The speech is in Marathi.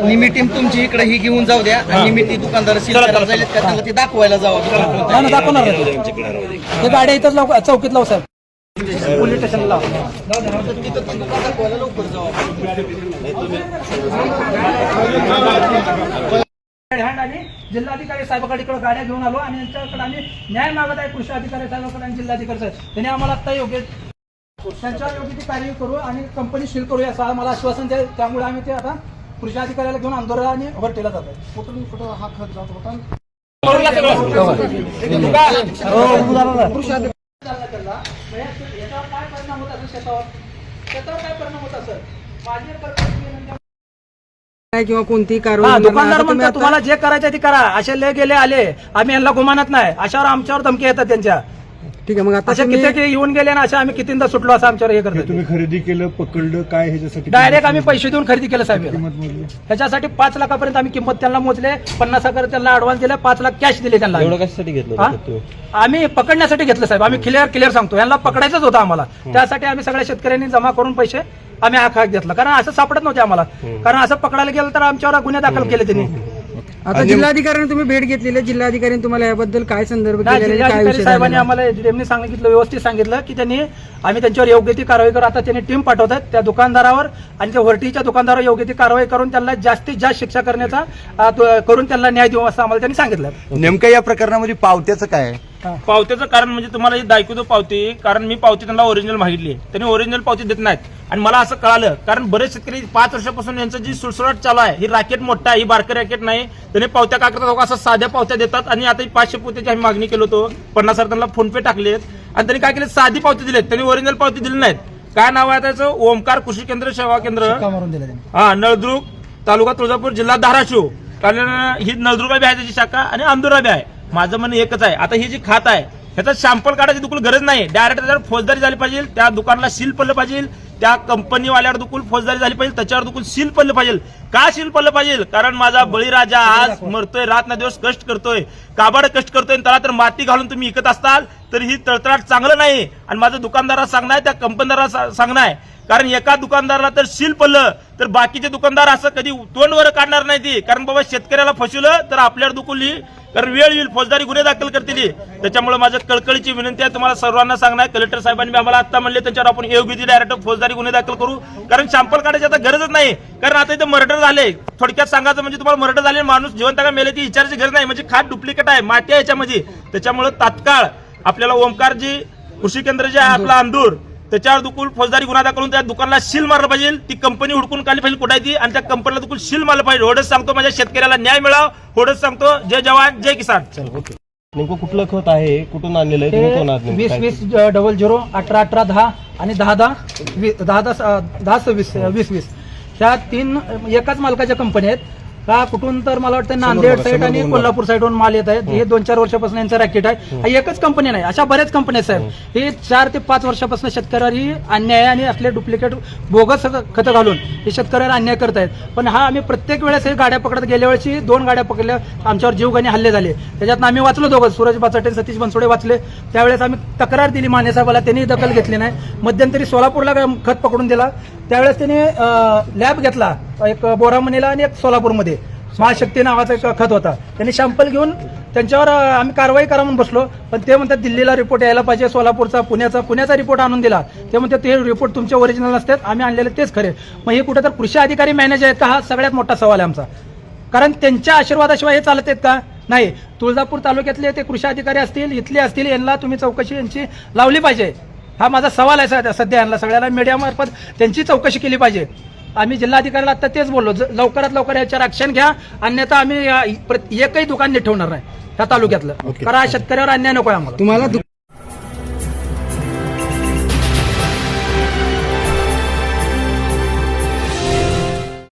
निमी टीम तुमची इकडे ही घेऊन जाऊ द्या आणि निमी ती दुकानदार जाईल का त्यांना ती दाखवायला जावं. दाखवणार ते गाड्या इथंच चौकीत लावू साहेब, पोलीस स्टेशनला तिथं पण दुकान दाखवायला लवकर जावं. आणि जिल्हाधिकारी साहेबांकडे गाड्या घेऊन आलो आणि यांच्याकडे आम्ही न्याय मागत आहे कृषी अधिकारी साहेबांकडे आणि जिल्हाधिकारी साहेब त्यांनी आम्हाला आता योग्य त्यांच्यावर योग्य ती कार्यवाही करू आणि कंपनी सील करू असं आम्हाला आश्वासन द्या. त्यामुळे आम्ही ते आता कृषी अधिकाऱ्याला घेऊन आंदोलन आणि व्हर्टेला जात आहे. कुठं हा खत जात होता कृषी अधिकारी याच्यावर काय परिणाम होत असेल, शेतावर काय परिणाम होत असेल माझी किंवा कोणती कारवाई दुकानदार म्हणतात तुम्हाला जे करायचं ते करा, असे ले गेले आले आम्ही यांना गुमानत नाही, अशावर आमच्यावर धमकी येतात त्यांच्या. ठीक आहे, मग आता अशा किती येऊन गेले ना, अशा आम्ही कितींदा सुटलो असं आमच्यावर हे करतो. तुम्ही खरेदी केलं, पकडलं काय ह्याच्यासाठी? डायरेक्ट आम्ही पैसे देऊन खरेदी केलं साहेब. किंमत मोजली? त्याच्यासाठी 5 लाखापर्यंत आम्ही किंमत त्यांना मोजले, 50,000 त्यांना ऍडव्हान्स दिले, 5 लाख कॅश दिले त्यांना. एवढं कशासाठी घेतलं? आम्ही पकडण्यासाठी घेतलं साहेब. आम्ही क्लिअर सांगतो, यांना पकडायचंच होतं आम्हाला. त्यासाठी आम्ही सगळ्या शेतकऱ्यांनी जमा करून पैसे आम्ही हा घेतला, कारण असं सापडत नव्हते आम्हाला. कारण असं पकडायला गेलं तर आमच्यावर गुन्हे दाखल केले त्यांनी. आता जिल्हाधिकाऱ्यांनी तुम्ही भेट घेतलेली, जिल्हाधिकाऱ्यांनी तुम्हाला याबद्दल काय संदर्भ जिल्हाधिकारी साहेबांनी आम्हाला त्यांनी सांगितलं, व्यवस्थित सांगितलं की त्यांनी आम्ही त्यांच्यावर योग्य ती कारवाई करू. आता त्यांनी टीम पाठवतात त्या दुकानदारावर आणि त्या व्हर्टीच्या दुकानदारावर योग्य ती कारवाई करून त्यांना जास्तीत जास्त शिक्षा करण्याचा करून त्यांना न्याय देऊ असं आम्हाला त्यांनी सांगितलं. नेमकं या प्रकरणामध्ये पावत्याचं काय? पावत्याचं कारण म्हणजे तुम्हाला दाखवतो पावती, कारण मी पावती त्यांना ओरिजिनल मागितली, त्यांनी ओरिजिनल पावती देत नाहीत. आणि मला असं कळालं, कारण बरेच शेतकरी 5 वर्षापासून यांचं जी सुळसुळाट चालू आहे, ही रॅकेट मोठा आहे, ही बारकं रॅकेट नाही. त्यांनी पावत्या काय करतात, असं साध्या पावत्या देतात आणि आता 500 पोत्याची आम्ही मागणी केली होतो, 50,000 त्यांना फोन पे टाकलेत आणि त्यांनी काय केले, साधी पावती दिलेत, त्यांनी ओरिजिनल पावती दिली नाहीत. काय नाव आहे त्याचं? ओमकार कृषी केंद्र सेवा केंद्र, नळदुर्ग, तालुका तुळजापूर, जिल्हा धाराशिव. कारण ही नळदुर्गा बी आहे त्याची शाखा आणि अंदुरा बी आहे. माझं म्हणणं एकच आहे, आता ही जी खात आहे ह्याचा सॅम्पल काढायची दुकुल गरज नाही, डायरेक्ट त्याच्यावर फौजदारी झाली पाहिजे, त्या दुकानाला सील पडलं पाहिजे, त्या कंपनीवाल्यावर दुकुल फौजदारी झाली पाहिजे, त्याच्यावर दुकुल सील पडलं पाहिजे. का सील पडलं पाहिजे? कारण माझा बळीराजा आज मरतोय, रात ना दिवस कष्ट करतोय, काबाड कष्ट करतोय, त्याला तर माती घालून तुम्ही विकत असताल तर ही तळतळाट चांगलं नाही. आणि माझं दुकानदाराला सांगणं आहे, त्या कंपनीदाराला सांगणं आहे, कारण एका दुकानदाराला तर सील पडलं तर बाकीचे दुकानदार असं कधी तोंडवर काढणार नाही ती. कारण बाबा शेतकऱ्याला फसवलं तर आपल्यावर दुकुली, कारण वेळ येईल फौजदारी गुन्हे दाखल करतील. त्याच्यामुळे माझं कळकळीची विनंती आहे तुम्हाला सर्वांना सांगणार, कलेक्टर साहेबांनी आम्हाला आता म्हणले त्याच्यावर आपण योग्य डायरेक्ट फौजदारी गुन्हे दाखल करू, कारण सॅम्पल काढायची आता गरजच नाही. कारण आता इथे मर्डर झाले, थोडक्यात सांगायचं म्हणजे तुम्हाला मर्डर झाले, माणूस जिवंत का मेले ती विचारायची गरज नाही, म्हणजे खात डुप्लिकेट आहे, माती आहे याच्यामध्ये. त्याच्यामुळे तात्काळ आपल्याला ओमकारजी कृषी केंद्र जे आहे आपला अंदूर, त्याच्यावर दुकुल फौजदारी गुन्हा दाखल करून त्या दुकानाला सील मारलं पाहिजे, ती कंपनी हुडकून काढली पाहिजे कुठे ती, आणि त्या कंपनीला दुकुल सील मारलं पाहिजे. एवढंच सांगतो, माझ्या शेतकऱ्याला न्याय मिळावा, एवढंच सांगतो. जय जवान जय किसान. नेमकं कुठलं खत आहे, कुठून आणलेलं आहे, तुम्ही कोण आहात? 20-20-00-18-10 आणि 10-10-10-20-20 ह्या 3 एकाच मालकाच्या कंपन्या आहेत. का कुठून तर मला वाटतं नांदेड साईड आणि कोल्हापूर साईडवरून माल येत आहेत. हे 2-4 वर्षापासून यांचं रॅकेट आहे. एकच कंपनी नाही, अशा बऱ्याच कंपन्या साहेब. हे 4 ते 5 वर्षापासून शेतकऱ्यांनी अन्याय आणि असले डुप्लिकेट बोगस खतं घालून हे शेतकऱ्याला अन्याय करत आहेत. पण हा आम्ही प्रत्येक वेळेस हे गाड्या पकडत, गेल्या वेळेची 2 गाड्या पकडल्या, आमच्यावर जीवघेणे हल्ले झाले. त्याच्यात आम्ही वाचलो दोघं, सूरज बाचाटे, सतीश बनसोडे वाचले. त्यावेळेस आम्ही तक्रार दिली माने साहेबाला, त्यांनी दखल घेतली नाही. मध्यंतरी सोलापूरला खत पकडून दिला, त्यावेळेस त्यांनी लॅब घेतला, एक बोरामणीला आणि एक सोलापूरमध्ये महाशक्ती नावाचा एक खत होता. त्यांनी सॅम्पल घेऊन त्यांच्यावर आम्ही कारवाई करा म्हणून बसलो, पण ते म्हणतात दिल्लीला रिपोर्ट यायला पाहिजे, सोलापूरचा पुण्याचा रिपोर्ट आणून दिला. ते म्हणतात ते रिपोर्ट तुमचे ओरिजिनल असतात, आम्ही आणलेले तेच खरे. मग हे कुठे तर कृषी अधिकारी मॅनेजर आहेत का, हा सगळ्यात मोठा सवाल आहे आमचा. कारण त्यांच्या आशीर्वादाशिवाय हे चालत आहेत का? नाही. तुळजापूर तालुक्यातले ते कृषी अधिकारी असतील, इथले असतील, यांना तुम्ही चौकशी यांची लावली पाहिजे. हा माझा सवाल आहे सध्या. यांना सगळ्याला मीडियामार्फत त्यांची चौकशी केली पाहिजे. आम्ही जिल्हाधिकाऱ्याला आता तेच बोललो, लवकरात लवकर याच्यावर ऍक्शन घ्या, अन्यथा आम्ही एकही दुकान नीट ठेवणार नाही त्या तालुक्यातलं. कारण शेतकऱ्यावर अन्याय नको आहे आम्हाला. तुम्हाला